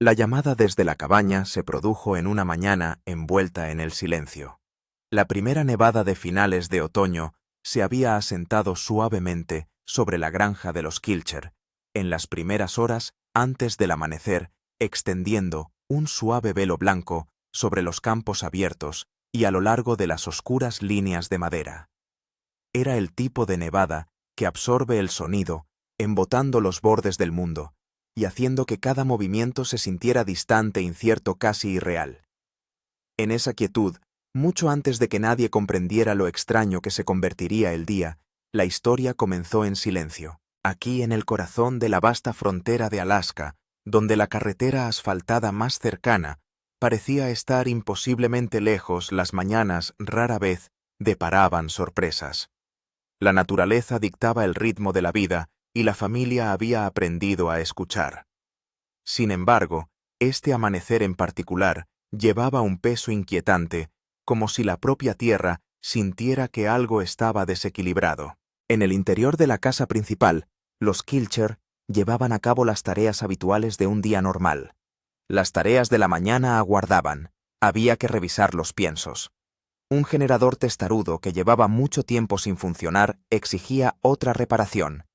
La llamada desde la cabaña se produjo en una mañana envuelta en el silencio. La primera nevada de finales de otoño se había asentado suavemente sobre la granja de los Kilcher, en las primeras horas antes del amanecer, extendiendo un suave velo blanco sobre los campos abiertos y a lo largo de las oscuras líneas de madera. Era el tipo de nevada que absorbe el sonido, embotando los bordes del mundo, y haciendo que cada movimiento se sintiera distante, incierto, casi irreal. En esa quietud, mucho antes de que nadie comprendiera lo extraño que se convertiría el día, la historia comenzó en silencio, aquí en el corazón de la vasta frontera de Alaska, donde la carretera asfaltada más cercana parecía estar imposiblemente lejos. Las mañanas rara vez deparaban sorpresas. La naturaleza dictaba el ritmo de la vida y la familia había aprendido a escuchar. Sin embargo, este amanecer en particular llevaba un peso inquietante, como si la propia tierra sintiera que algo estaba desequilibrado. En el interior de la casa principal, los Kilcher llevaban a cabo las tareas habituales de un día normal. Las tareas de la mañana aguardaban. Había que revisar los piensos. Un generador testarudo que llevaba mucho tiempo sin funcionar exigía otra reparación.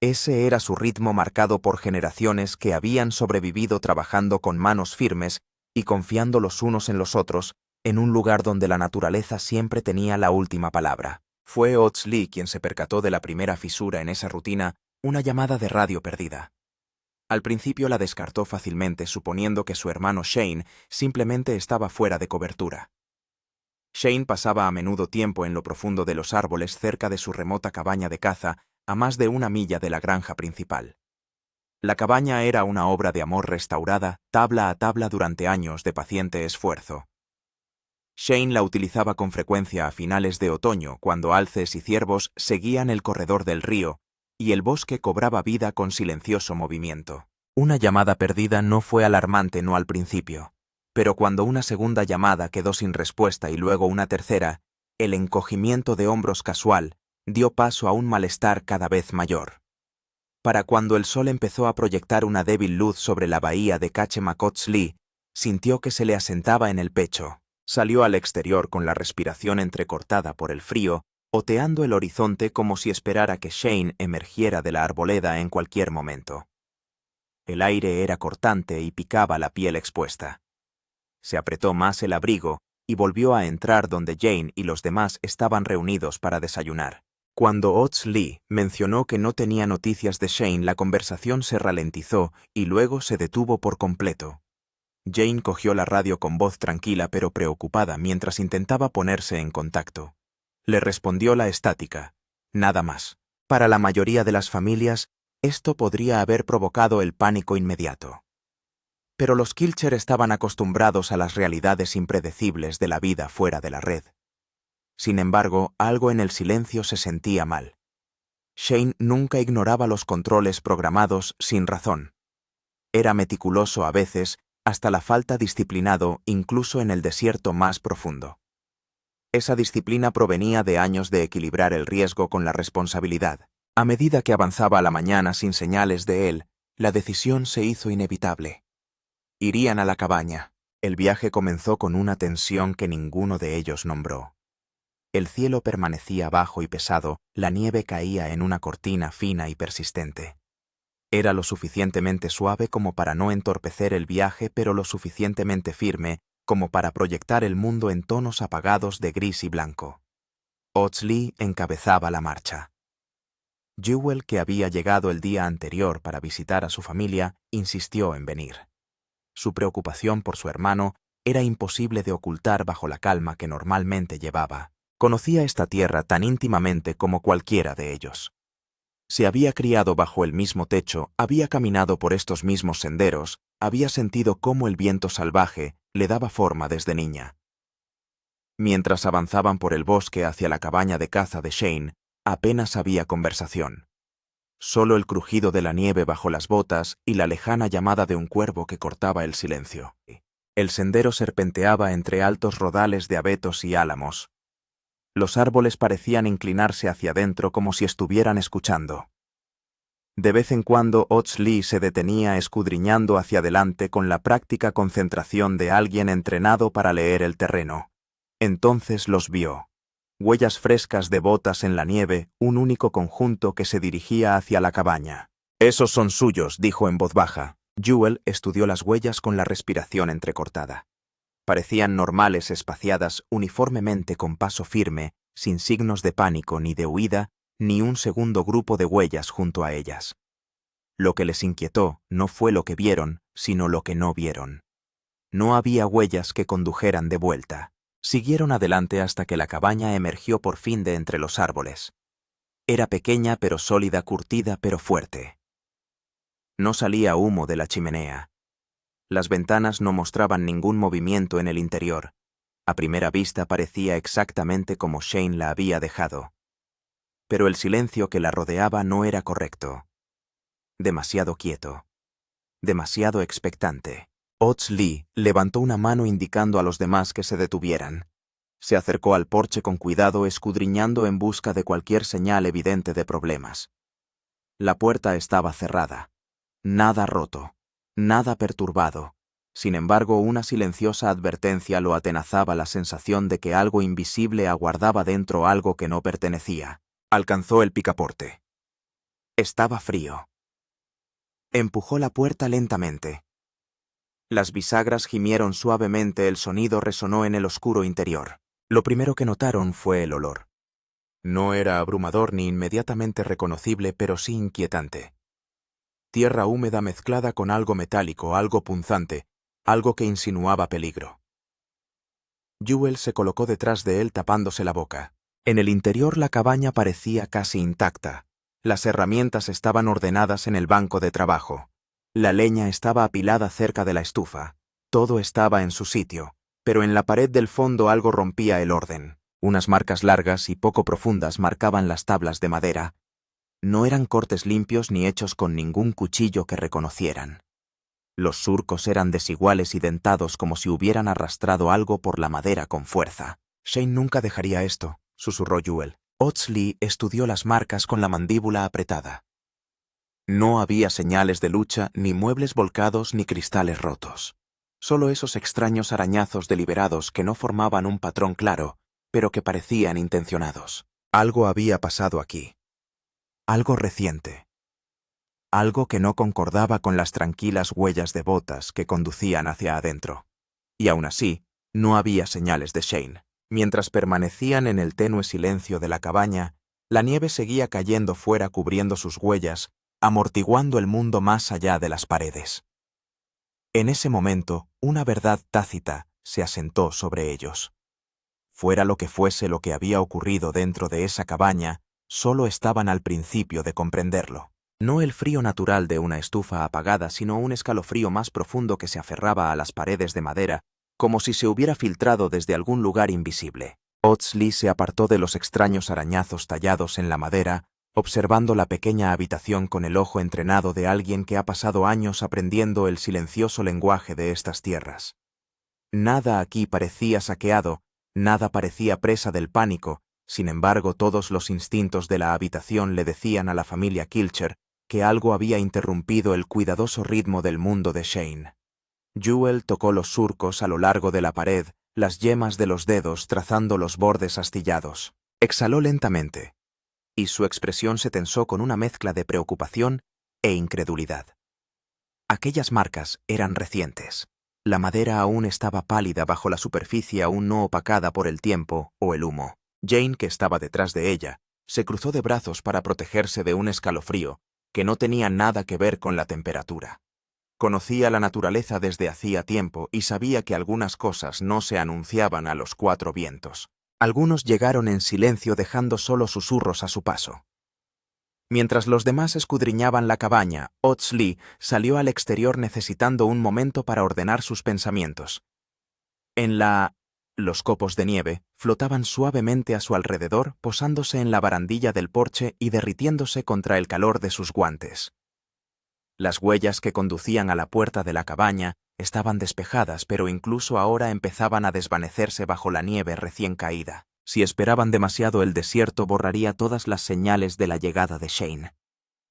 Ese era su ritmo marcado por generaciones que habían sobrevivido trabajando con manos firmes y confiando los unos en los otros, en un lugar donde la naturaleza siempre tenía la última palabra. Fue Ots Lee quien se percató de la primera fisura en esa rutina, una llamada de radio perdida. Al principio la descartó fácilmente, suponiendo que su hermano Shane simplemente estaba fuera de cobertura. Shane pasaba a menudo tiempo en lo profundo de los árboles cerca de su remota cabaña de caza, a más de 1 milla de la granja principal. La cabaña era una obra de amor restaurada, tabla a tabla durante años de paciente esfuerzo. Shane la utilizaba con frecuencia a finales de otoño, cuando alces y ciervos seguían el corredor del río, y el bosque cobraba vida con silencioso movimiento. Una llamada perdida no fue alarmante no al principio. Pero cuando una segunda llamada quedó sin respuesta y luego una tercera, el encogimiento de hombros casual dio paso a un malestar cada vez mayor. Para cuando el sol empezó a proyectar una débil luz sobre la bahía de Kachemakotz-Lee, sintió que se le asentaba en el pecho. Salió al exterior con la respiración entrecortada por el frío, oteando el horizonte como si esperara que Shane emergiera de la arboleda en cualquier momento. El aire era cortante y picaba la piel expuesta. Se apretó más el abrigo y volvió a entrar donde Jane y los demás estaban reunidos para desayunar. Cuando Ots Lee mencionó que no tenía noticias de Shane, la conversación se ralentizó y luego se detuvo por completo. Jane cogió la radio con voz tranquila pero preocupada mientras intentaba ponerse en contacto. Le respondió la estática. Nada más. Para la mayoría de las familias, esto podría haber provocado el pánico inmediato. Pero los Kilcher estaban acostumbrados a las realidades impredecibles de la vida fuera de la red. Sin embargo, algo en el silencio se sentía mal. Shane nunca ignoraba los controles programados sin razón. Era meticuloso a veces, hasta la falta disciplinado, incluso en el desierto más profundo. Esa disciplina provenía de años de equilibrar el riesgo con la responsabilidad. A medida que avanzaba la mañana sin señales de él, la decisión se hizo inevitable. Irían a la cabaña. El viaje comenzó con una tensión que ninguno de ellos nombró. El cielo permanecía bajo y pesado, la nieve caía en una cortina fina y persistente. Era lo suficientemente suave como para no entorpecer el viaje, pero lo suficientemente firme como para proyectar el mundo en tonos apagados de gris y blanco. Ots Lee encabezaba la marcha. Jewel, que había llegado el día anterior para visitar a su familia, insistió en venir. Su preocupación por su hermano era imposible de ocultar bajo la calma que normalmente llevaba. Conocía esta tierra tan íntimamente como cualquiera de ellos. Se había criado bajo el mismo techo, había caminado por estos mismos senderos, había sentido cómo el viento salvaje le daba forma desde niña. Mientras avanzaban por el bosque hacia la cabaña de caza de Shane, apenas había conversación. Solo el crujido de la nieve bajo las botas y la lejana llamada de un cuervo que cortaba el silencio. El sendero serpenteaba entre altos rodales de abetos y álamos. Los árboles parecían inclinarse hacia adentro como si estuvieran escuchando. De vez en cuando Lee se detenía escudriñando hacia adelante con la práctica concentración de alguien entrenado para leer el terreno. Entonces los vio. Huellas frescas de botas en la nieve, un único conjunto que se dirigía hacia la cabaña. «Esos son suyos», dijo en voz baja. Jewel estudió las huellas con la respiración entrecortada. Parecían normales, espaciadas uniformemente con paso firme, sin signos de pánico ni de huida, ni un segundo grupo de huellas junto a ellas. Lo que les inquietó no fue lo que vieron, sino lo que no vieron. No había huellas que condujeran de vuelta. Siguieron adelante hasta que la cabaña emergió por fin de entre los árboles. Era pequeña pero sólida, curtida pero fuerte. No salía humo de la chimenea. Las ventanas no mostraban ningún movimiento en el interior. A primera vista parecía exactamente como Shane la había dejado. Pero el silencio que la rodeaba no era correcto. Demasiado quieto. Demasiado expectante. Lee levantó una mano indicando a los demás que se detuvieran. Se acercó al porche con cuidado, escudriñando en busca de cualquier señal evidente de problemas. La puerta estaba cerrada. Nada roto. Nada perturbado. Sin embargo, una silenciosa advertencia lo atenazaba, la sensación de que algo invisible aguardaba dentro algo que no pertenecía. Alcanzó el picaporte. Estaba frío. Empujó la puerta lentamente. Las bisagras gimieron suavemente, el sonido resonó en el oscuro interior. Lo primero que notaron fue el olor. No era abrumador ni inmediatamente reconocible, pero sí inquietante. Tierra húmeda mezclada con algo metálico, algo punzante, algo que insinuaba peligro. Jewel se colocó detrás de él tapándose la boca. En el interior la cabaña parecía casi intacta. Las herramientas estaban ordenadas en el banco de trabajo. La leña estaba apilada cerca de la estufa. Todo estaba en su sitio, pero en la pared del fondo algo rompía el orden. Unas marcas largas y poco profundas marcaban las tablas de madera. No eran cortes limpios ni hechos con ningún cuchillo que reconocieran. Los surcos eran desiguales y dentados, como si hubieran arrastrado algo por la madera con fuerza. «Shane nunca dejaría esto», susurró Jewel. Lee estudió las marcas con la mandíbula apretada. No había señales de lucha, ni muebles volcados, ni cristales rotos. Solo esos extraños arañazos deliberados que no formaban un patrón claro, pero que parecían intencionados. Algo había pasado aquí. Algo reciente. Algo que no concordaba con las tranquilas huellas de botas que conducían hacia adentro. Y aún así, no había señales de Shane. Mientras permanecían en el tenue silencio de la cabaña, la nieve seguía cayendo fuera, cubriendo sus huellas, amortiguando el mundo más allá de las paredes. En ese momento, una verdad tácita se asentó sobre ellos. Fuera lo que fuese lo que había ocurrido dentro de esa cabaña, solo estaban al principio de comprenderlo. No el frío natural de una estufa apagada, sino un escalofrío más profundo que se aferraba a las paredes de madera, como si se hubiera filtrado desde algún lugar invisible. Lee se apartó de los extraños arañazos tallados en la madera, observando la pequeña habitación con el ojo entrenado de alguien que ha pasado años aprendiendo el silencioso lenguaje de estas tierras. Nada aquí parecía saqueado, nada parecía presa del pánico. Sin embargo, todos los instintos de la habitación le decían a la familia Kilcher que algo había interrumpido el cuidadoso ritmo del mundo de Shane. Jewel tocó los surcos a lo largo de la pared, las yemas de los dedos trazando los bordes astillados. Exhaló lentamente, y su expresión se tensó con una mezcla de preocupación e incredulidad. Aquellas marcas eran recientes. La madera aún estaba pálida bajo la superficie aún no opacada por el tiempo o el humo. Jane, que estaba detrás de ella, se cruzó de brazos para protegerse de un escalofrío que no tenía nada que ver con la temperatura. Conocía la naturaleza desde hacía tiempo y sabía que algunas cosas no se anunciaban a los cuatro vientos. Algunos llegaron en silencio, dejando solo susurros a su paso. Mientras los demás escudriñaban la cabaña, Lee salió al exterior necesitando un momento para ordenar sus pensamientos. Los copos de nieve flotaban suavemente a su alrededor, posándose en la barandilla del porche y derritiéndose contra el calor de sus guantes. Las huellas que conducían a la puerta de la cabaña estaban despejadas, pero incluso ahora empezaban a desvanecerse bajo la nieve recién caída. Si esperaban demasiado, el desierto borraría todas las señales de la llegada de Shane.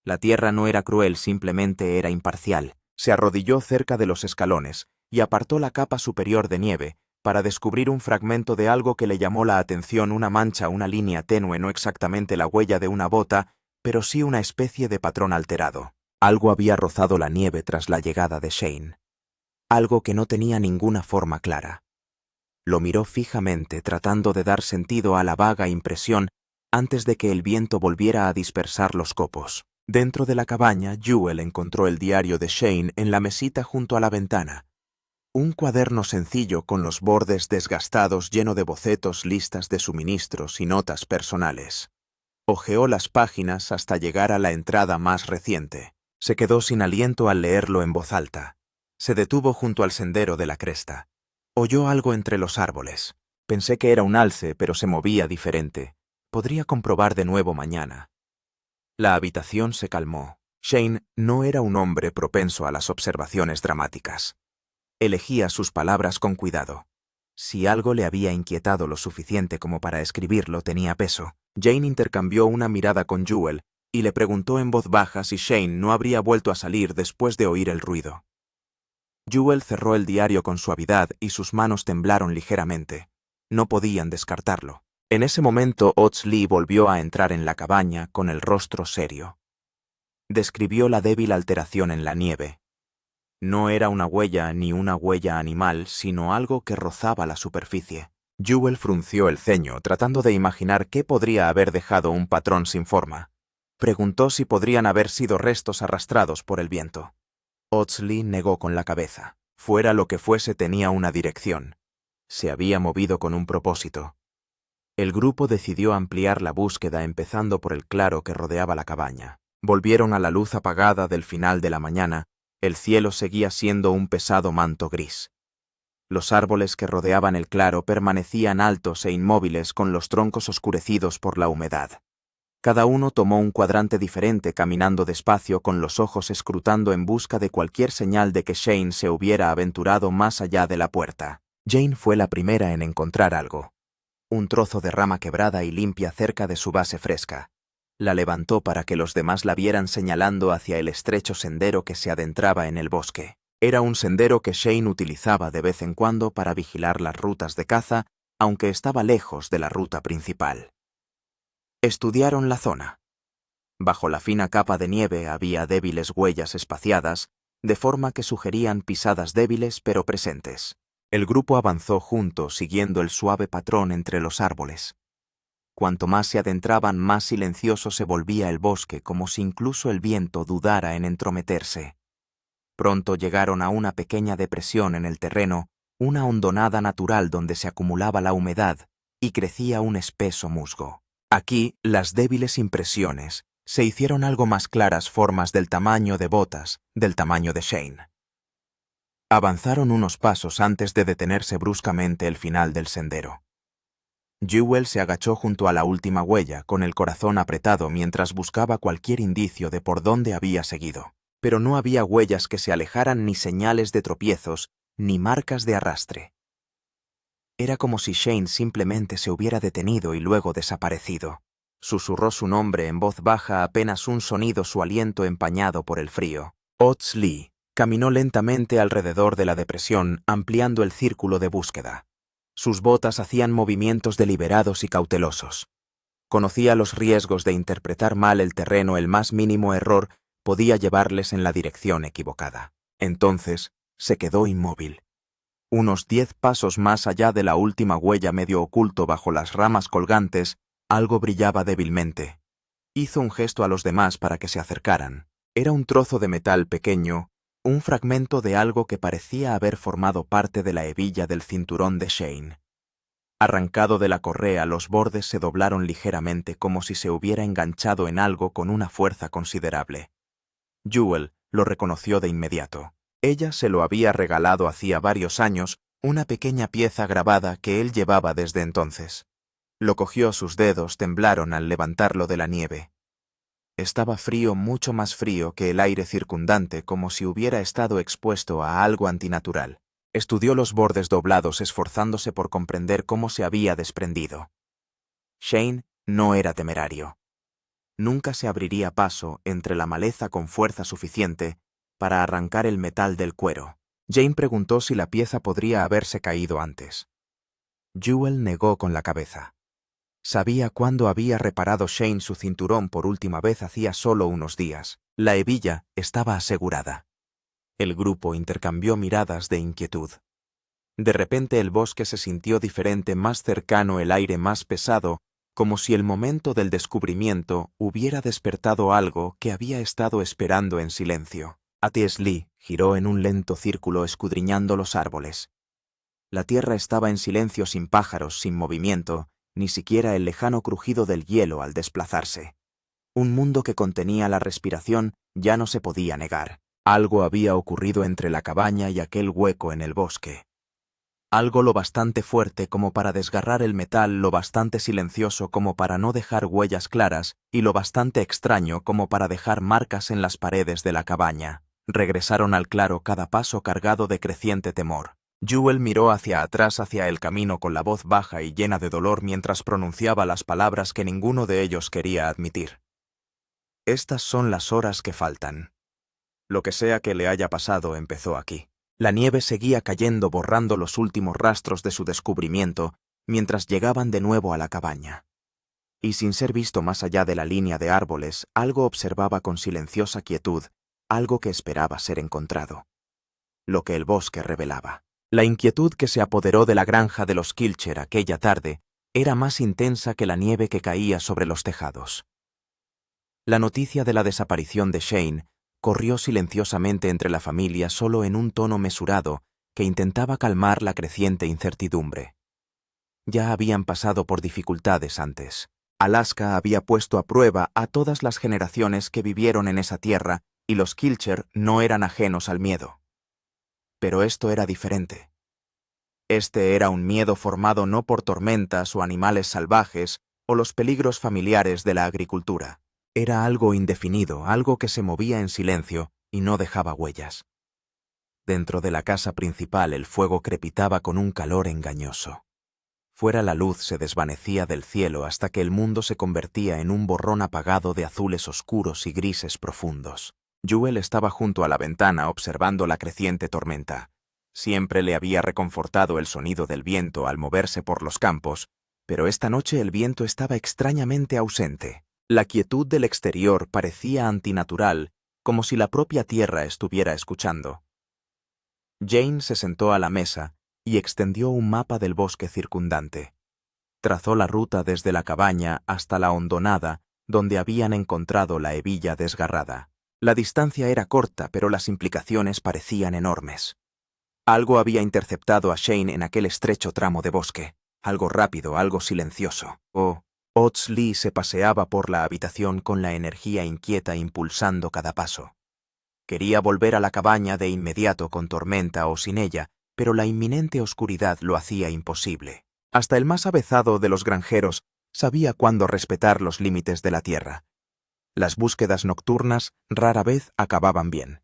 La tierra no era cruel, simplemente era imparcial. Se arrodilló cerca de los escalones y apartó la capa superior de nieve para descubrir un fragmento de algo que le llamó la atención, una mancha, una línea tenue, no exactamente la huella de una bota, pero sí una especie de patrón alterado. Algo había rozado la nieve tras la llegada de Shane. Algo que no tenía ninguna forma clara. Lo miró fijamente, tratando de dar sentido a la vaga impresión antes de que el viento volviera a dispersar los copos. Dentro de la cabaña, Jewel encontró el diario de Shane en la mesita junto a la ventana. Un cuaderno sencillo con los bordes desgastados, lleno de bocetos, listas de suministros y notas personales. Hojeó las páginas hasta llegar a la entrada más reciente. Se quedó sin aliento al leerlo en voz alta. Se detuvo junto al sendero de la cresta. Oyó algo entre los árboles. Pensé que era un alce, pero se movía diferente. Podría comprobar de nuevo mañana. La habitación se calmó. Shane no era un hombre propenso a las observaciones dramáticas. Elegía sus palabras con cuidado. Si algo le había inquietado lo suficiente como para escribirlo, tenía peso. Jane intercambió una mirada con Jewel y le preguntó en voz baja si Shane no habría vuelto a salir después de oír el ruido. Jewel cerró el diario con suavidad y sus manos temblaron ligeramente. No podían descartarlo. En ese momento, Ots Lee volvió a entrar en la cabaña con el rostro serio. Describió la débil alteración en la nieve. No era una huella ni una huella animal, sino algo que rozaba la superficie. Jewel frunció el ceño, tratando de imaginar qué podría haber dejado un patrón sin forma. Preguntó si podrían haber sido restos arrastrados por el viento. Ots Lee negó con la cabeza. Fuera lo que fuese, tenía una dirección. Se había movido con un propósito. El grupo decidió ampliar la búsqueda, empezando por el claro que rodeaba la cabaña. Volvieron a la luz apagada del final de la mañana. El cielo seguía siendo un pesado manto gris. Los árboles que rodeaban el claro permanecían altos e inmóviles, con los troncos oscurecidos por la humedad. Cada uno tomó un cuadrante diferente, caminando despacio, con los ojos escrutando en busca de cualquier señal de que Shane se hubiera aventurado más allá de la puerta. Jane fue la primera en encontrar algo. Un trozo de rama quebrada y limpia cerca de su base fresca. La levantó para que los demás la vieran, señalando hacia el estrecho sendero que se adentraba en el bosque. Era un sendero que Shane utilizaba de vez en cuando para vigilar las rutas de caza, aunque estaba lejos de la ruta principal. Estudiaron la zona. Bajo la fina capa de nieve había débiles huellas espaciadas, de forma que sugerían pisadas débiles pero presentes. El grupo avanzó juntos, siguiendo el suave patrón entre los árboles. Cuanto más se adentraban, más silencioso se volvía el bosque, como si incluso el viento dudara en entrometerse. Pronto llegaron a una pequeña depresión en el terreno, una hondonada natural donde se acumulaba la humedad y crecía un espeso musgo. Aquí, las débiles impresiones se hicieron algo más claras, formas del tamaño de botas, del tamaño de Shane. Avanzaron unos pasos antes de detenerse bruscamente el final del sendero. Jewel se agachó junto a la última huella, con el corazón apretado mientras buscaba cualquier indicio de por dónde había seguido. Pero no había huellas que se alejaran, ni señales de tropiezos, ni marcas de arrastre. Era como si Shane simplemente se hubiera detenido y luego desaparecido. Susurró su nombre en voz baja, apenas un sonido, su aliento empañado por el frío. Ots Lee caminó lentamente alrededor de la depresión, ampliando el círculo de búsqueda. Sus botas hacían movimientos deliberados y cautelosos. Conocía los riesgos de interpretar mal el terreno. El más mínimo error podía llevarles en la dirección equivocada. Entonces se quedó inmóvil. Unos 10 pasos más allá de la última huella, medio oculto bajo las ramas colgantes, algo brillaba débilmente. Hizo un gesto a los demás para que se acercaran. Era un trozo de metal pequeño, un fragmento de algo que parecía haber formado parte de la hebilla del cinturón de Shane. Arrancado de la correa, los bordes se doblaron ligeramente, como si se hubiera enganchado en algo con una fuerza considerable. Jewel lo reconoció de inmediato. Ella se lo había regalado hacía varios años, una pequeña pieza grabada que él llevaba desde entonces. Lo cogió, sus dedos temblaron al levantarlo de la nieve. Estaba frío, mucho más frío que el aire circundante, como si hubiera estado expuesto a algo antinatural. Estudió los bordes doblados, esforzándose por comprender cómo se había desprendido. Shane no era temerario. nunca se abriría paso entre la maleza con fuerza suficiente para arrancar el metal del cuero. Jane preguntó si la pieza podría haberse caído antes. Jewel negó con la cabeza. Sabía cuándo había reparado Shane su cinturón por última vez hacía solo unos días. La hebilla estaba asegurada. El grupo intercambió miradas de inquietud. De repente el bosque se sintió diferente, más cercano, el aire más pesado, como si el momento del descubrimiento hubiera despertado algo que había estado esperando en silencio. A.T.S. Lee giró en un lento círculo escudriñando los árboles. La tierra estaba en silencio, sin pájaros, sin movimiento, ni siquiera el lejano crujido del hielo al desplazarse. Un mundo que contenía la respiración ya no se podía negar. Algo había ocurrido entre la cabaña y aquel hueco en el bosque. Algo lo bastante fuerte como para desgarrar el metal, lo bastante silencioso como para no dejar huellas claras y lo bastante extraño como para dejar marcas en las paredes de la cabaña. Regresaron al claro, cada paso cargado de creciente temor. Jewel miró hacia atrás, hacia el camino, con la voz baja y llena de dolor mientras pronunciaba las palabras que ninguno de ellos quería admitir. Estas son las horas que faltan. Lo que sea que le haya pasado empezó aquí. La nieve seguía cayendo, borrando los últimos rastros de su descubrimiento, mientras llegaban de nuevo a la cabaña. Y sin ser visto más allá de la línea de árboles, algo observaba con silenciosa quietud, algo que esperaba ser encontrado. Lo que el bosque revelaba. La inquietud que se apoderó de la granja de los Kilcher aquella tarde era más intensa que la nieve que caía sobre los tejados. La noticia de la desaparición de Shane corrió silenciosamente entre la familia, solo en un tono mesurado que intentaba calmar la creciente incertidumbre. Ya habían pasado por dificultades antes. Alaska había puesto a prueba a todas las generaciones que vivieron en esa tierra y los Kilcher no eran ajenos al miedo. Pero esto era diferente. Este era un miedo formado no por tormentas o animales salvajes o los peligros familiares de la agricultura. Era algo indefinido, algo que se movía en silencio y no dejaba huellas. Dentro de la casa principal el fuego crepitaba con un calor engañoso. Fuera la luz se desvanecía del cielo hasta que el mundo se convertía en un borrón apagado de azules oscuros y grises profundos. Jewel estaba junto a la ventana observando la creciente tormenta. Siempre le había reconfortado el sonido del viento al moverse por los campos, pero esta noche el viento estaba extrañamente ausente. La quietud del exterior parecía antinatural, como si la propia tierra estuviera escuchando. Jane se sentó a la mesa y extendió un mapa del bosque circundante. Trazó la ruta desde la cabaña hasta la hondonada donde habían encontrado la hebilla desgarrada. La distancia era corta, pero las implicaciones parecían enormes. Algo había interceptado a Shane en aquel estrecho tramo de bosque, algo rápido, algo silencioso. A.T.S. Lee se paseaba por la habitación con la energía inquieta impulsando cada paso. Quería volver a la cabaña de inmediato, con tormenta o sin ella, pero la inminente oscuridad lo hacía imposible. Hasta el más avezado de los granjeros sabía cuándo respetar los límites de la tierra. Las búsquedas nocturnas rara vez acababan bien.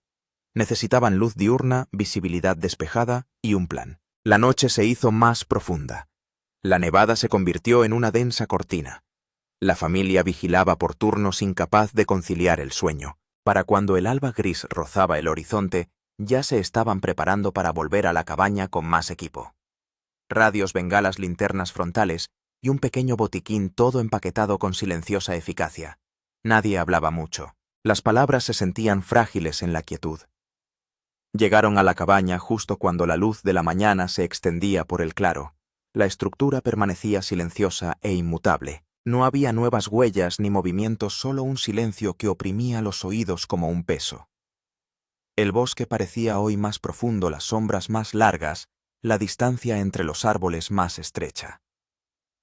Necesitaban luz diurna, visibilidad despejada y un plan. La noche se hizo más profunda. La nevada se convirtió en una densa cortina. La familia vigilaba por turnos, incapaz de conciliar el sueño. Para cuando el alba gris rozaba el horizonte, ya se estaban preparando para volver a la cabaña con más equipo. Radios, bengalas, linternas frontales y un pequeño botiquín, todo empaquetado con silenciosa eficacia. Nadie hablaba mucho. Las palabras se sentían frágiles en la quietud. Llegaron a la cabaña justo cuando la luz de la mañana se extendía por el claro. La estructura permanecía silenciosa e inmutable. No había nuevas huellas ni movimientos, solo un silencio que oprimía los oídos como un peso. El bosque parecía hoy más profundo, las sombras más largas, la distancia entre los árboles más estrecha.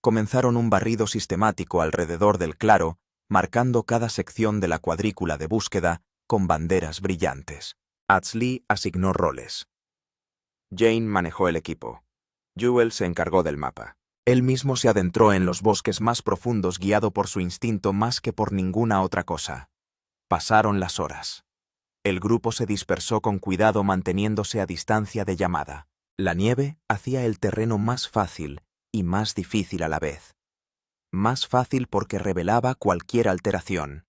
Comenzaron un barrido sistemático alrededor del claro, marcando cada sección de la cuadrícula de búsqueda con banderas brillantes. A.T.S. Lee asignó roles. Jane manejó el equipo. Jewel se encargó del mapa. Él mismo se adentró en los bosques más profundos, guiado por su instinto más que por ninguna otra cosa. Pasaron las horas. El grupo se dispersó con cuidado, manteniéndose a distancia de llamada. La nieve hacía el terreno más fácil y más difícil a la vez. Más fácil porque revelaba cualquier alteración.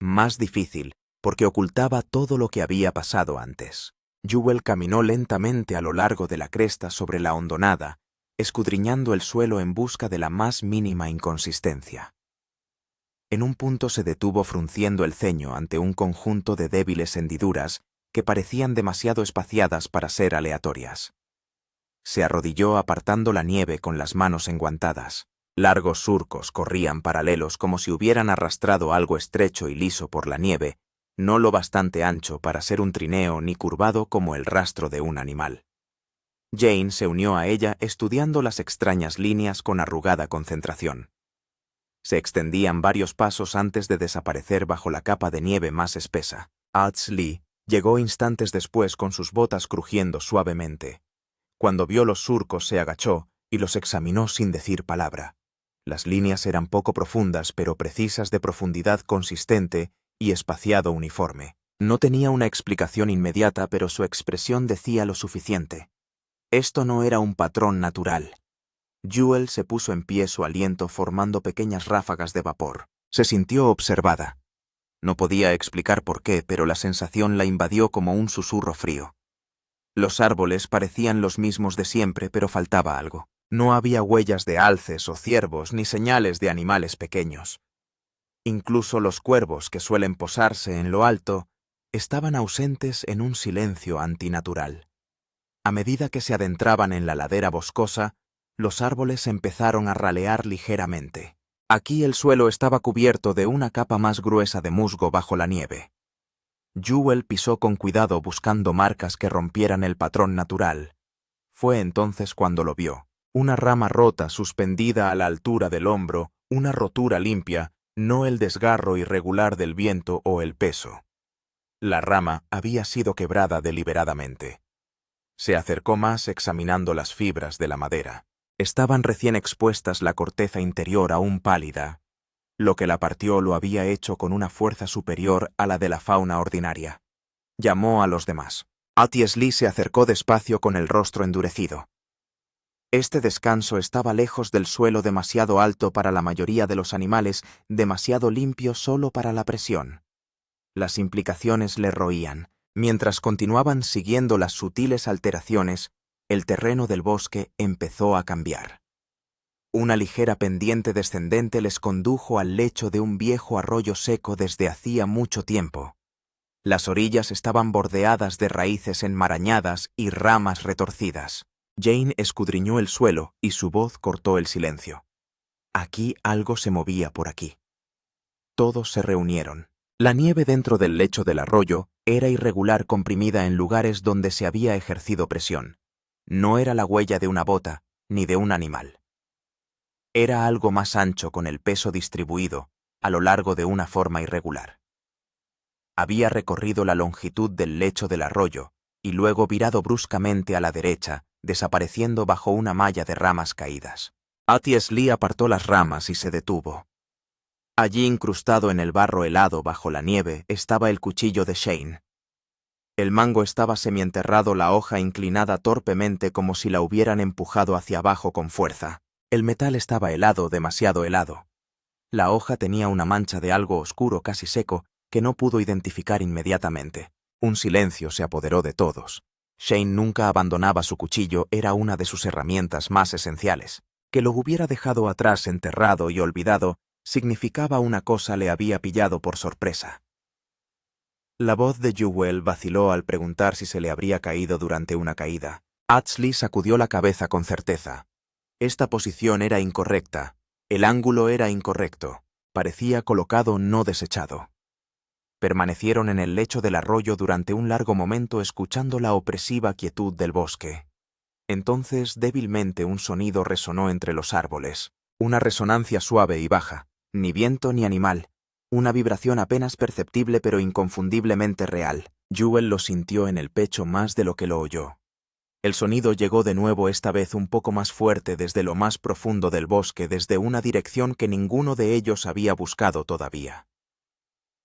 Más difícil porque ocultaba todo lo que había pasado antes. Jewel caminó lentamente a lo largo de la cresta sobre la hondonada, escudriñando el suelo en busca de la más mínima inconsistencia. En un punto se detuvo frunciendo el ceño ante un conjunto de débiles hendiduras que parecían demasiado espaciadas para ser aleatorias. Se arrodilló apartando la nieve con las manos enguantadas. Largos surcos corrían paralelos como si hubieran arrastrado algo estrecho y liso por la nieve, no lo bastante ancho para ser un trineo ni curvado como el rastro de un animal. Jane se unió a ella estudiando las extrañas líneas con arrugada concentración. Se extendían varios pasos antes de desaparecer bajo la capa de nieve más espesa. Lee llegó instantes después con sus botas crujiendo suavemente. Cuando vio los surcos se agachó y los examinó sin decir palabra. Las líneas eran poco profundas pero precisas de profundidad consistente y espaciado uniforme. No tenía una explicación inmediata, pero su expresión decía lo suficiente. Esto no era un patrón natural. Jewel se puso en pie, su aliento formando pequeñas ráfagas de vapor. Se sintió observada. No podía explicar por qué, pero la sensación la invadió como un susurro frío. Los árboles parecían los mismos de siempre, pero faltaba algo. No había huellas de alces o ciervos ni señales de animales pequeños. Incluso los cuervos que suelen posarse en lo alto estaban ausentes en un silencio antinatural. A medida que se adentraban en la ladera boscosa, los árboles empezaron a ralear ligeramente. Aquí el suelo estaba cubierto de una capa más gruesa de musgo bajo la nieve. Jewel pisó con cuidado buscando marcas que rompieran el patrón natural. Fue entonces cuando lo vio. Una rama rota suspendida a la altura del hombro, una rotura limpia, no el desgarro irregular del viento o el peso. La rama había sido quebrada deliberadamente. Se acercó más examinando las fibras de la madera. Estaban recién expuestas, la corteza interior aún pálida. Lo que la partió lo había hecho con una fuerza superior a la de la fauna ordinaria. Llamó a los demás. Lee se acercó despacio con el rostro endurecido. Este descanso estaba lejos del suelo, demasiado alto para la mayoría de los animales, demasiado limpio solo para la presión. Las implicaciones le roían. Mientras continuaban siguiendo las sutiles alteraciones, el terreno del bosque empezó a cambiar. Una ligera pendiente descendente les condujo al lecho de un viejo arroyo seco desde hacía mucho tiempo. Las orillas estaban bordeadas de raíces enmarañadas y ramas retorcidas. Jane escudriñó el suelo y su voz cortó el silencio. Aquí algo se movía por aquí. Todos se reunieron. La nieve dentro del lecho del arroyo era irregular, comprimida en lugares donde se había ejercido presión. No era la huella de una bota ni de un animal. Era algo más ancho, con el peso distribuido a lo largo de una forma irregular. Había recorrido la longitud del lecho del arroyo y luego virado bruscamente a la derecha, desapareciendo bajo una malla de ramas caídas. Lee apartó las ramas y se detuvo. Allí, incrustado en el barro helado bajo la nieve, estaba el cuchillo de Shane. El mango estaba semienterrado, la hoja inclinada torpemente como si la hubieran empujado hacia abajo con fuerza. El metal estaba helado, demasiado helado. La hoja tenía una mancha de algo oscuro, casi seco, que no pudo identificar inmediatamente. Un silencio se apoderó de todos. Shane nunca abandonaba su cuchillo, era una de sus herramientas más esenciales. Que lo hubiera dejado atrás, enterrado y olvidado, significaba una cosa: le había pillado por sorpresa. La voz de Jewel vaciló al preguntar si se le habría caído durante una caída. Lee sacudió la cabeza con certeza. Esta posición era incorrecta. El ángulo era incorrecto. Parecía colocado, no desechado. Permanecieron en el lecho del arroyo durante un largo momento, escuchando la opresiva quietud del bosque. Entonces, débilmente, un sonido resonó entre los árboles. Una resonancia suave y baja. Ni viento ni animal. Una vibración apenas perceptible pero inconfundiblemente real. Jewel lo sintió en el pecho más de lo que lo oyó. El sonido llegó de nuevo, esta vez un poco más fuerte, desde lo más profundo del bosque, desde una dirección que ninguno de ellos había buscado todavía.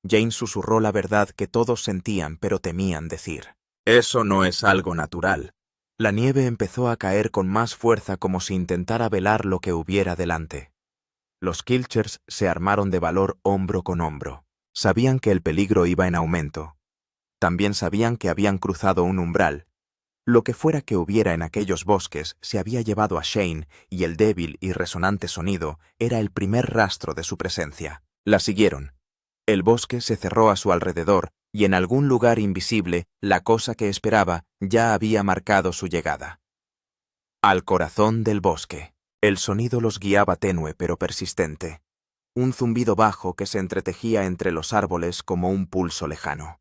Jane susurró la verdad que todos sentían pero temían decir. Eso no es algo natural. La nieve empezó a caer con más fuerza, como si intentara velar lo que hubiera delante. Los Kilchers se armaron de valor hombro con hombro. Sabían que el peligro iba en aumento. También sabían que habían cruzado un umbral. Lo que fuera que hubiera en aquellos bosques se había llevado a Shane y el débil y resonante sonido era el primer rastro de su presencia. La siguieron. El bosque se cerró a su alrededor y en algún lugar invisible la cosa que esperaba ya había marcado su llegada. Al corazón del bosque. El sonido los guiaba tenue pero persistente. Un zumbido bajo que se entretejía entre los árboles como un pulso lejano.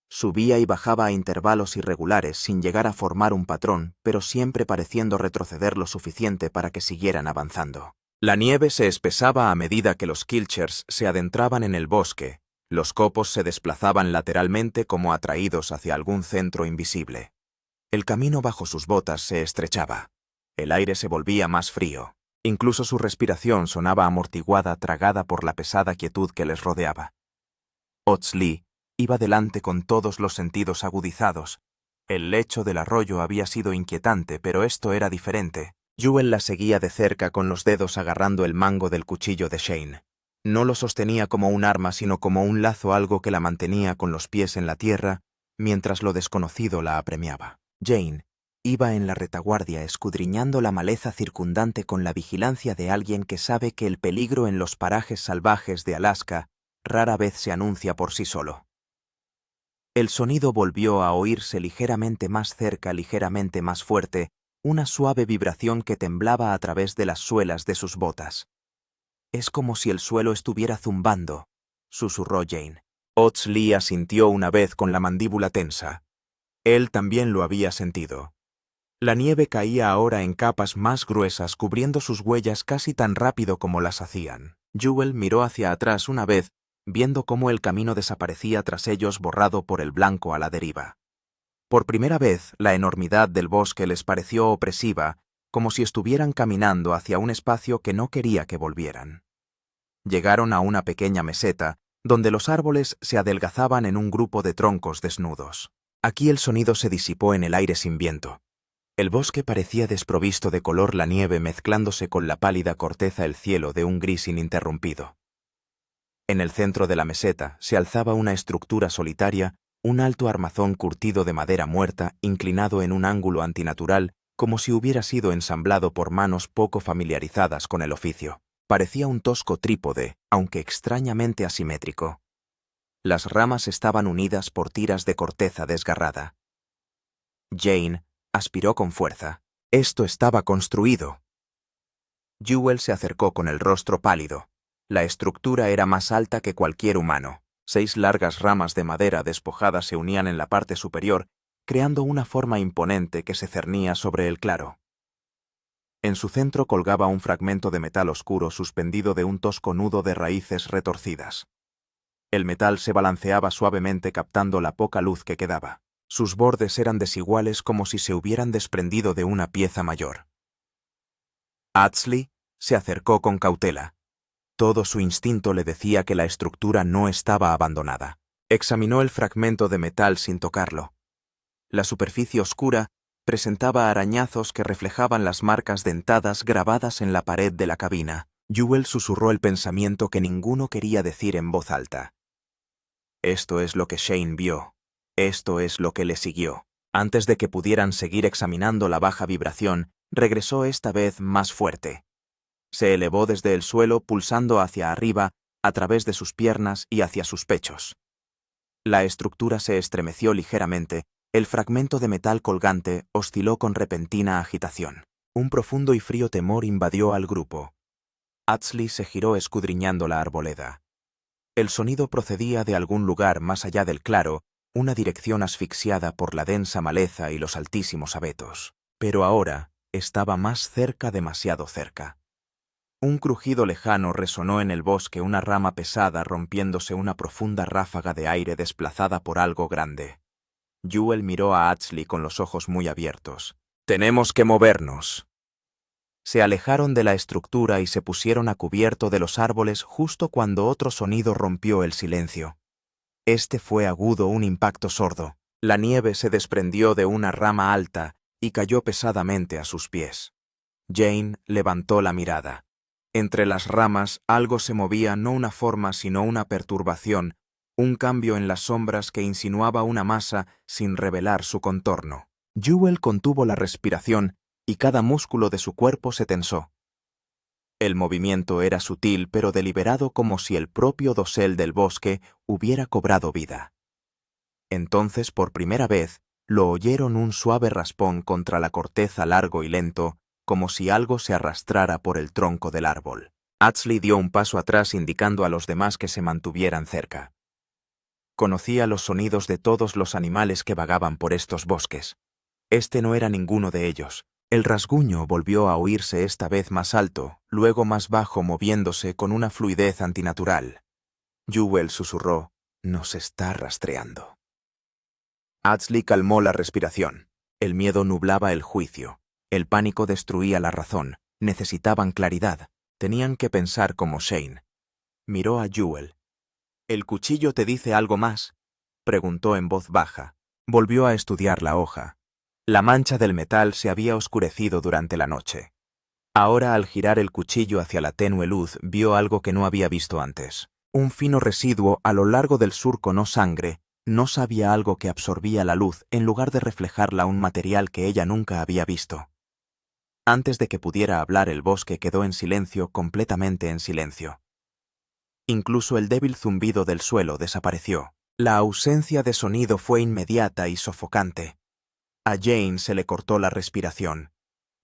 Subía y bajaba a intervalos irregulares sin llegar a formar un patrón, pero siempre pareciendo retroceder lo suficiente para que siguieran avanzando. La nieve se espesaba a medida que los Kilchers se adentraban en el bosque. Los copos se desplazaban lateralmente como atraídos hacia algún centro invisible. El camino bajo sus botas se estrechaba. El aire se volvía más frío. Incluso su respiración sonaba amortiguada, tragada por la pesada quietud que les rodeaba. Ots-Lee iba delante con todos los sentidos agudizados. El lecho del arroyo había sido inquietante, pero esto era diferente. Jewel la seguía de cerca con los dedos agarrando el mango del cuchillo de Shane. No lo sostenía como un arma, sino como un lazo, algo que la mantenía con los pies en la tierra, mientras lo desconocido la apremiaba. Jane iba en la retaguardia escudriñando la maleza circundante con la vigilancia de alguien que sabe que el peligro en los parajes salvajes de Alaska rara vez se anuncia por sí solo. El sonido volvió a oírse ligeramente más cerca, ligeramente más fuerte, una suave vibración que temblaba a través de las suelas de sus botas. «Es como si el suelo estuviera zumbando», susurró Jane. Ots-Lee asintió una vez con la mandíbula tensa. Él también lo había sentido. La nieve caía ahora en capas más gruesas, cubriendo sus huellas casi tan rápido como las hacían. Jewel miró hacia atrás una vez, viendo cómo el camino desaparecía tras ellos borrado por el blanco a la deriva. Por primera vez, la enormidad del bosque les pareció opresiva, como si estuvieran caminando hacia un espacio que no quería que volvieran. Llegaron a una pequeña meseta, donde los árboles se adelgazaban en un grupo de troncos desnudos. Aquí el sonido se disipó en el aire sin viento. El bosque parecía desprovisto de color, la nieve mezclándose con la pálida corteza, el cielo de un gris ininterrumpido. En el centro de la meseta se alzaba una estructura solitaria, un alto armazón curtido de madera muerta, inclinado en un ángulo antinatural, como si hubiera sido ensamblado por manos poco familiarizadas con el oficio. Parecía un tosco trípode, aunque extrañamente asimétrico. Las ramas estaban unidas por tiras de corteza desgarrada. Jane aspiró con fuerza. Esto estaba construido. Jewel se acercó con el rostro pálido. La estructura era más alta que cualquier humano. 6 largas ramas de madera despojadas se unían en la parte superior, creando una forma imponente que se cernía sobre el claro. En su centro colgaba un fragmento de metal oscuro suspendido de un tosco nudo de raíces retorcidas. El metal se balanceaba suavemente captando la poca luz que quedaba. Sus bordes eran desiguales, como si se hubieran desprendido de una pieza mayor. Ots-Lee se acercó con cautela. Todo su instinto le decía que la estructura no estaba abandonada. Examinó el fragmento de metal sin tocarlo. La superficie oscura presentaba arañazos que reflejaban las marcas dentadas grabadas en la pared de la cabina. Jewel susurró el pensamiento que ninguno quería decir en voz alta. Esto es lo que Shane vio. Esto es lo que le siguió. Antes de que pudieran seguir examinando la baja vibración, regresó esta vez más fuerte. Se elevó desde el suelo, pulsando hacia arriba, a través de sus piernas y hacia sus pechos. La estructura se estremeció ligeramente, el fragmento de metal colgante osciló con repentina agitación. Un profundo y frío temor invadió al grupo. Ots-Lee se giró escudriñando la arboleda. El sonido procedía de algún lugar más allá del claro, una dirección asfixiada por la densa maleza y los altísimos abetos. Pero ahora estaba más cerca, demasiado cerca. Un crujido lejano resonó en el bosque, una rama pesada rompiéndose, una profunda ráfaga de aire desplazada por algo grande. Jewel miró a Ots-Lee con los ojos muy abiertos. «Tenemos que movernos». Se alejaron de la estructura y se pusieron a cubierto de los árboles justo cuando otro sonido rompió el silencio. Este fue agudo, un impacto sordo. La nieve se desprendió de una rama alta y cayó pesadamente a sus pies. Jane levantó la mirada. Entre las ramas algo se movía, no una forma sino una perturbación, un cambio en las sombras que insinuaba una masa sin revelar su contorno. Jewel contuvo la respiración y cada músculo de su cuerpo se tensó. El movimiento era sutil pero deliberado, como si el propio dosel del bosque hubiera cobrado vida. Entonces, por primera vez, lo oyeron un suave raspón contra la corteza, largo y lento, como si algo se arrastrara por el tronco del árbol. Atsley dio un paso atrás, indicando a los demás que se mantuvieran cerca. Conocía los sonidos de todos los animales que vagaban por estos bosques. Este no era ninguno de ellos. El rasguño volvió a oírse, esta vez más alto, luego más bajo, moviéndose con una fluidez antinatural. Jewel susurró: «Nos está rastreando». Atsley calmó la respiración. El miedo nublaba el juicio. El pánico destruía la razón. Necesitaban claridad. Tenían que pensar como Shane. Miró a Jewel. «¿El cuchillo te dice algo más?», preguntó en voz baja. Volvió a estudiar la hoja. La mancha del metal se había oscurecido durante la noche. Ahora, al girar el cuchillo hacia la tenue luz, vio algo que no había visto antes. Un fino residuo a lo largo del surco, no sangre, no sabía, algo que absorbía la luz en lugar de reflejarla, un material que ella nunca había visto. Antes de que pudiera hablar, el bosque quedó en silencio, completamente en silencio. Incluso el débil zumbido del suelo desapareció. La ausencia de sonido fue inmediata y sofocante. A Jane se le cortó la respiración.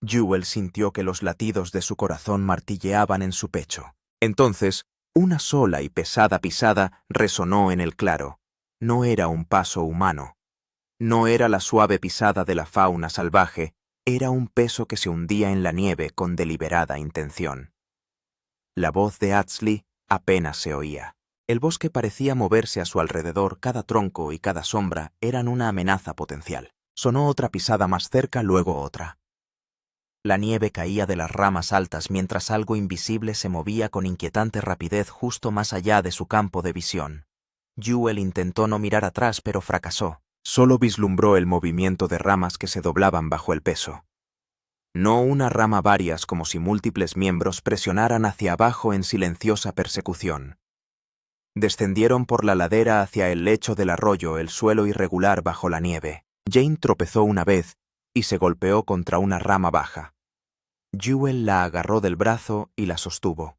Jewel sintió que los latidos de su corazón martilleaban en su pecho. Entonces, una sola y pesada pisada resonó en el claro. No era un paso humano. No era la suave pisada de la fauna salvaje, era un peso que se hundía en la nieve con deliberada intención. La voz de Atsley apenas se oía. El bosque parecía moverse a su alrededor, cada tronco y cada sombra eran una amenaza potencial. Sonó otra pisada más cerca, luego otra. La nieve caía de las ramas altas mientras algo invisible se movía con inquietante rapidez justo más allá de su campo de visión. Jewel intentó no mirar atrás, pero fracasó. Solo vislumbró el movimiento de ramas que se doblaban bajo el peso. No una rama, varias, como si múltiples miembros presionaran hacia abajo en silenciosa persecución. Descendieron por la ladera hacia el lecho del arroyo, el suelo irregular bajo la nieve. Jane tropezó una vez y se golpeó contra una rama baja. Jewel la agarró del brazo y la sostuvo.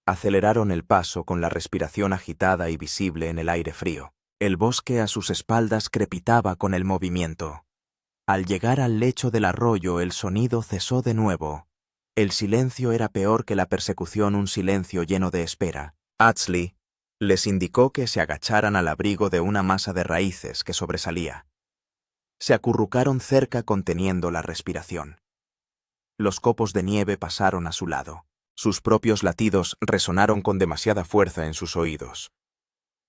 Aceleraron el paso con la respiración agitada y visible en el aire frío. El bosque a sus espaldas crepitaba con el movimiento. Al llegar al lecho del arroyo, el sonido cesó de nuevo. El silencio era peor que la persecución, un silencio lleno de espera. Atsley les indicó que se agacharan al abrigo de una masa de raíces que sobresalía. Se acurrucaron cerca, conteniendo la respiración. Los copos de nieve pasaron a su lado. Sus propios latidos resonaron con demasiada fuerza en sus oídos.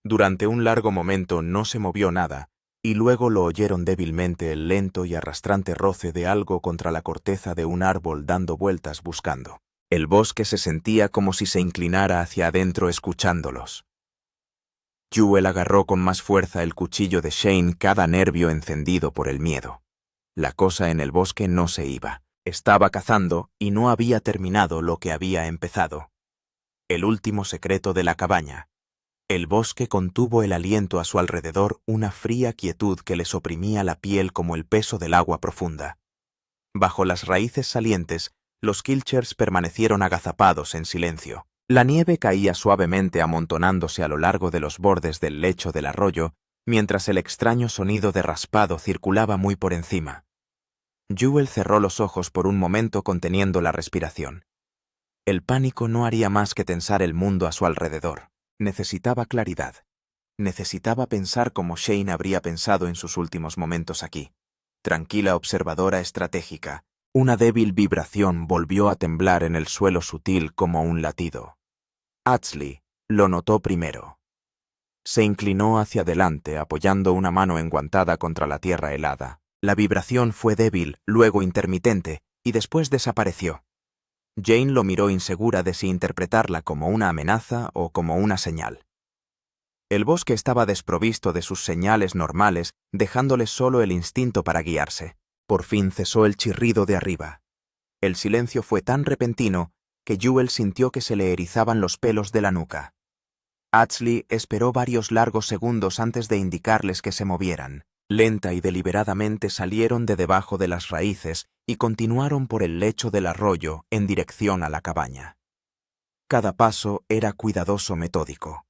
Durante un largo momento no se movió nada, y luego lo oyeron débilmente, el lento y arrastrante roce de algo contra la corteza de un árbol dando vueltas buscando. El bosque se sentía como si se inclinara hacia adentro escuchándolos. Jewel agarró con más fuerza el cuchillo de Shane, cada nervio encendido por el miedo. La cosa en el bosque no se iba. Estaba cazando y no había terminado lo que había empezado. El último secreto de la cabaña. El bosque contuvo el aliento a su alrededor, una fría quietud que les oprimía la piel como el peso del agua profunda. Bajo las raíces salientes, los Kilchers permanecieron agazapados en silencio. La nieve caía suavemente, amontonándose a lo largo de los bordes del lecho del arroyo, mientras el extraño sonido de raspado circulaba muy por encima. Jewel cerró los ojos por un momento, conteniendo la respiración. El pánico no haría más que tensar el mundo a su alrededor. Necesitaba claridad. Necesitaba pensar como Shane habría pensado en sus últimos momentos aquí. Tranquila, observadora, estratégica. Una débil vibración volvió a temblar en el suelo, sutil como un latido. Atsley lo notó primero. Se inclinó hacia adelante, apoyando una mano enguantada contra la tierra helada. La vibración fue débil, luego intermitente, y después desapareció. Jane lo miró, insegura de si interpretarla como una amenaza o como una señal. El bosque estaba desprovisto de sus señales normales, dejándole solo el instinto para guiarse. Por fin cesó el chirrido de arriba. El silencio fue tan repentino que Jewel sintió que se le erizaban los pelos de la nuca. Atsley esperó varios largos segundos antes de indicarles que se movieran. Lenta y deliberadamente salieron de debajo de las raíces y continuaron por el lecho del arroyo en dirección a la cabaña. Cada paso era cuidadoso, metódico.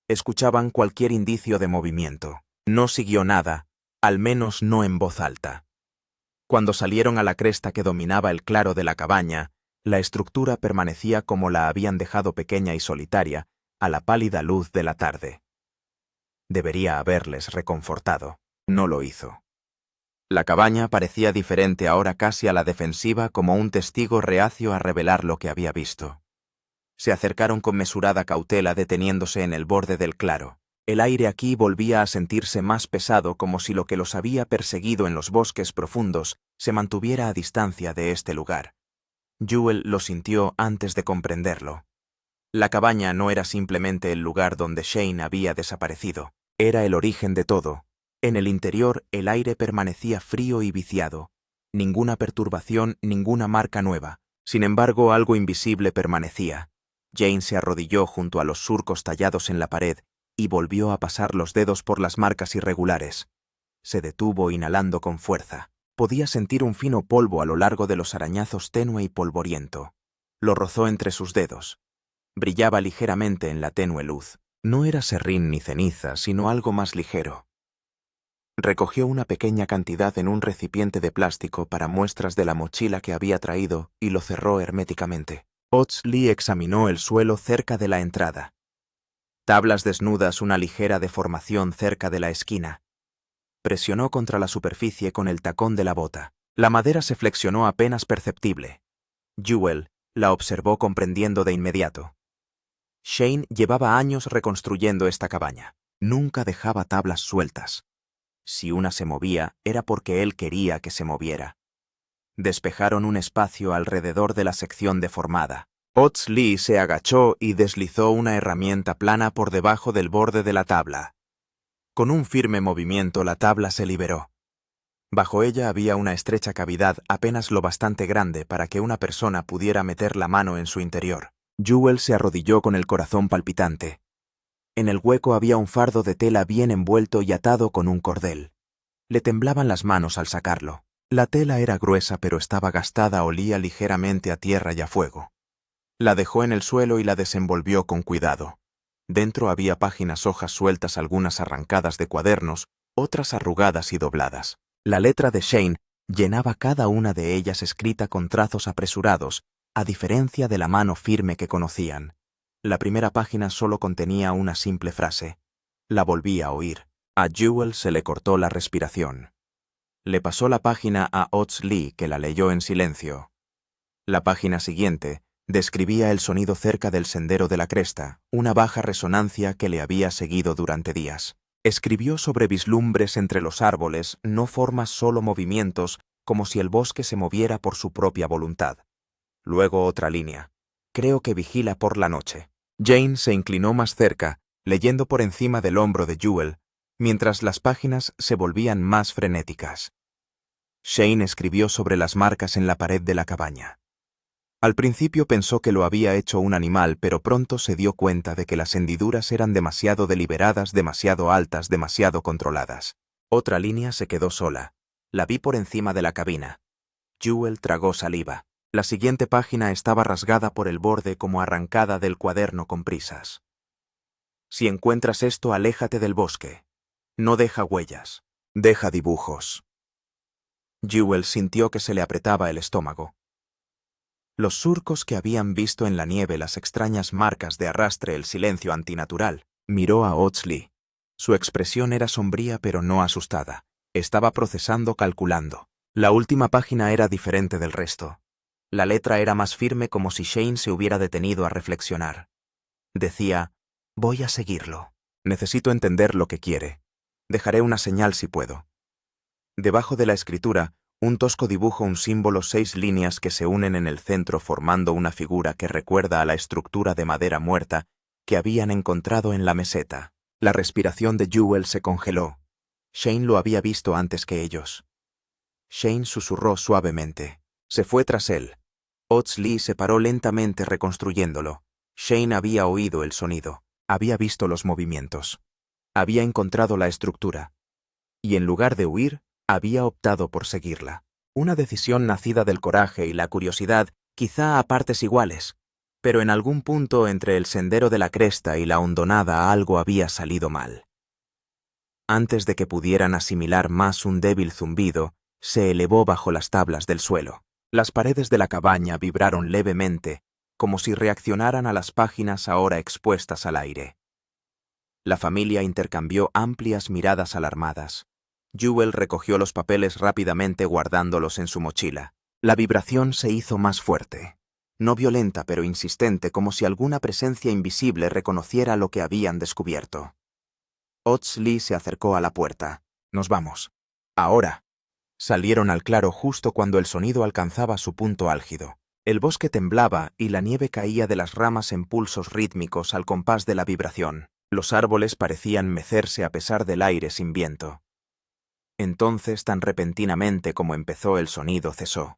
Escuchaban cualquier indicio de movimiento. No siguió nada, al menos no en voz alta. Cuando salieron a la cresta que dominaba el claro de la cabaña, la estructura permanecía como la habían dejado, pequeña y solitaria, a la pálida luz de la tarde. Debería haberles reconfortado. No lo hizo. La cabaña parecía diferente ahora, casi a la defensiva, como un testigo reacio a revelar lo que había visto. Se acercaron con mesurada cautela, deteniéndose en el borde del claro. El aire aquí volvía a sentirse más pesado, como si lo que los había perseguido en los bosques profundos se mantuviera a distancia de este lugar. Jewel lo sintió antes de comprenderlo. La cabaña no era simplemente el lugar donde Shane había desaparecido. Era el origen de todo. En el interior el aire permanecía frío y viciado. Ninguna perturbación, ninguna marca nueva. Sin embargo, algo invisible permanecía. Jane se arrodilló junto a los surcos tallados en la pared y volvió a pasar los dedos por las marcas irregulares. Se detuvo, inhalando con fuerza. Podía sentir un fino polvo a lo largo de los arañazos, tenue y polvoriento. Lo rozó entre sus dedos. Brillaba ligeramente en la tenue luz. No era serrín ni ceniza, sino algo más ligero. Recogió una pequeña cantidad en un recipiente de plástico para muestras de la mochila que había traído y lo cerró herméticamente. Atsley examinó el suelo cerca de la entrada. Tablas desnudas, una ligera deformación cerca de la esquina. Presionó contra la superficie con el tacón de la bota. La madera se flexionó apenas perceptible. Jewel la observó, comprendiendo de inmediato. Shane llevaba años reconstruyendo esta cabaña. Nunca dejaba tablas sueltas. Si una se movía, era porque él quería que se moviera. Despejaron un espacio alrededor de la sección deformada. Atsley se agachó y deslizó una herramienta plana por debajo del borde de la tabla. Con un firme movimiento la tabla se liberó. Bajo ella había una estrecha cavidad apenas lo bastante grande para que una persona pudiera meter la mano en su interior. Jewel se arrodilló con el corazón palpitante. En el hueco había un fardo de tela bien envuelto y atado con un cordel. Le temblaban las manos al sacarlo. La tela era gruesa, pero estaba gastada, olía ligeramente a tierra y a fuego. La dejó en el suelo y la desenvolvió con cuidado. Dentro había páginas, hojas sueltas, algunas arrancadas de cuadernos, otras arrugadas y dobladas. La letra de Shane llenaba cada una de ellas, escrita con trazos apresurados, a diferencia de la mano firme que conocían. La primera página solo contenía una simple frase. La volví a oír. A Jewel se le cortó la respiración. Le pasó la página a Atsley, que la leyó en silencio. La página siguiente describía el sonido cerca del sendero de la cresta, una baja resonancia que le había seguido durante días. Escribió sobre vislumbres entre los árboles, no formas, solo movimientos, como si el bosque se moviera por su propia voluntad. Luego otra línea. Creo que vigila por la noche. Jane se inclinó más cerca, leyendo por encima del hombro de Jewel, mientras las páginas se volvían más frenéticas. Shane escribió sobre las marcas en la pared de la cabaña. Al principio pensó que lo había hecho un animal, pero pronto se dio cuenta de que las hendiduras eran demasiado deliberadas, demasiado altas, demasiado controladas. Otra línea se quedó sola. La vi por encima de la cabina. Jewel tragó saliva. La siguiente página estaba rasgada por el borde, como arrancada del cuaderno con prisas. Si encuentras esto, aléjate del bosque. No deja huellas. Deja dibujos. Jewel sintió que se le apretaba el estómago. Los surcos que habían visto en la nieve, las extrañas marcas de arrastre, el silencio antinatural. Miró a Atsley. Su expresión era sombría pero no asustada. Estaba procesando, calculando. La última página era diferente del resto. La letra era más firme, como si Shane se hubiera detenido a reflexionar. Decía, voy a seguirlo. Necesito entender lo que quiere. Dejaré una señal si puedo. Debajo de la escritura, un tosco dibujo, un símbolo, 6 líneas que se unen en el centro formando una figura que recuerda a la estructura de madera muerta que habían encontrado en la meseta. La respiración de Jewel se congeló. Shane lo había visto antes que ellos. Shane susurró suavemente. Se fue tras él. Ots Lee se paró lentamente reconstruyéndolo. Shane había oído el sonido, había visto los movimientos, había encontrado la estructura, y en lugar de huir, había optado por seguirla. Una decisión nacida del coraje y la curiosidad, quizá a partes iguales, pero en algún punto entre el sendero de la cresta y la hondonada algo había salido mal. Antes de que pudieran asimilar más un débil zumbido, se elevó bajo las tablas del suelo. Las paredes de la cabaña vibraron levemente, como si reaccionaran a las páginas ahora expuestas al aire. La familia intercambió amplias miradas alarmadas. Jewel recogió los papeles rápidamente guardándolos en su mochila. La vibración se hizo más fuerte. No violenta pero insistente, como si alguna presencia invisible reconociera lo que habían descubierto. Ots Lee se acercó a la puerta. «Nos vamos. Ahora». Salieron al claro justo cuando el sonido alcanzaba su punto álgido. El bosque temblaba y la nieve caía de las ramas en pulsos rítmicos al compás de la vibración. Los árboles parecían mecerse a pesar del aire sin viento. Entonces, tan repentinamente como empezó el sonido, cesó.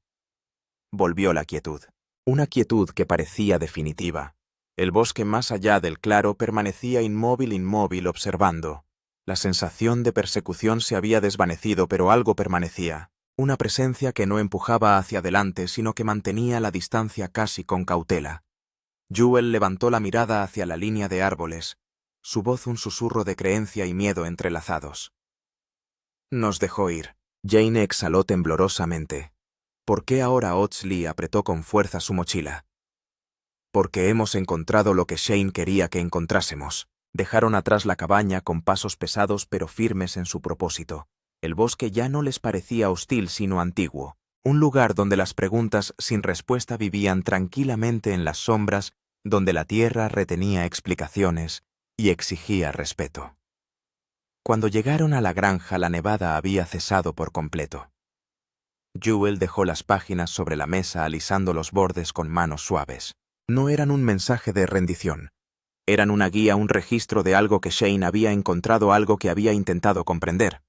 Volvió la quietud. Una quietud que parecía definitiva. El bosque más allá del claro permanecía inmóvil observando. La sensación de persecución se había desvanecido, pero algo permanecía. Una presencia que no empujaba hacia adelante, sino que mantenía la distancia casi con cautela. Jewel levantó la mirada hacia la línea de árboles, su voz un susurro de creencia y miedo entrelazados. Nos dejó ir. Jane exhaló temblorosamente. ¿Por qué ahora Ots Lee apretó con fuerza su mochila? Porque hemos encontrado lo que Shane quería que encontrásemos. Dejaron atrás la cabaña con pasos pesados pero firmes en su propósito. El bosque ya no les parecía hostil sino antiguo. Un lugar donde las preguntas sin respuesta vivían tranquilamente en las sombras, donde la tierra retenía explicaciones y exigía respeto. Cuando llegaron a la granja, la nevada había cesado por completo. Jewel dejó las páginas sobre la mesa alisando los bordes con manos suaves. No eran un mensaje de rendición. Eran una guía, un registro de algo que Shane había encontrado, algo que había intentado comprender.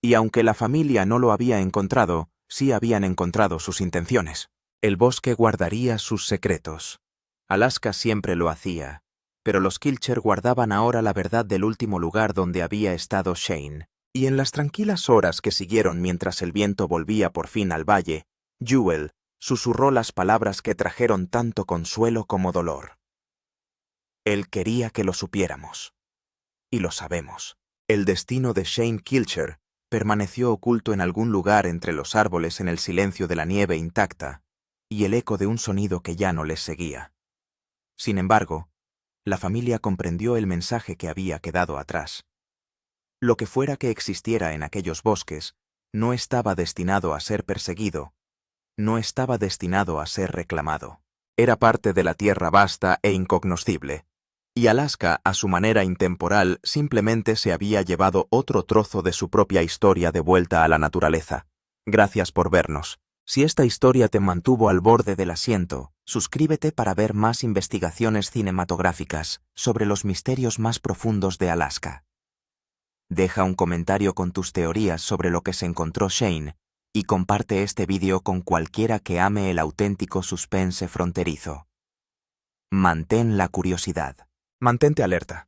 Y aunque la familia no lo había encontrado, sí habían encontrado sus intenciones. El bosque guardaría sus secretos. Alaska siempre lo hacía, pero los Kilcher guardaban ahora la verdad del último lugar donde había estado Shane. Y en las tranquilas horas que siguieron mientras el viento volvía por fin al valle, Jewel susurró las palabras que trajeron tanto consuelo como dolor. Él quería que lo supiéramos. Y lo sabemos. El destino de Shane Kilcher permaneció oculto en algún lugar entre los árboles en el silencio de la nieve intacta y el eco de un sonido que ya no les seguía. Sin embargo, la familia comprendió el mensaje que había quedado atrás. Lo que fuera que existiera en aquellos bosques no estaba destinado a ser perseguido, no estaba destinado a ser reclamado. Era parte de la tierra vasta e incognoscible, y Alaska, a su manera intemporal, simplemente se había llevado otro trozo de su propia historia de vuelta a la naturaleza. Gracias por vernos. Si esta historia te mantuvo al borde del asiento, suscríbete para ver más investigaciones cinematográficas sobre los misterios más profundos de Alaska. Deja un comentario con tus teorías sobre lo que se encontró Shane y comparte este vídeo con cualquiera que ame el auténtico suspense fronterizo. Mantén la curiosidad. Mantente alerta.